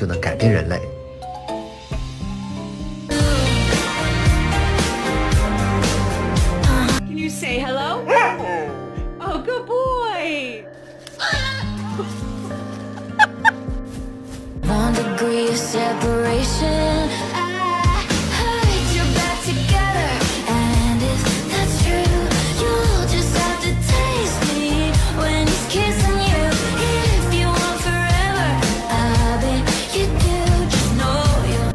就能改变人类。Can you say hello? Oh, good boy. 1 degree of separation. I heard you're back together, and if that's true, you'll just have to taste me when he's kissing you. If you want forever, I bet you do. Just know you'll.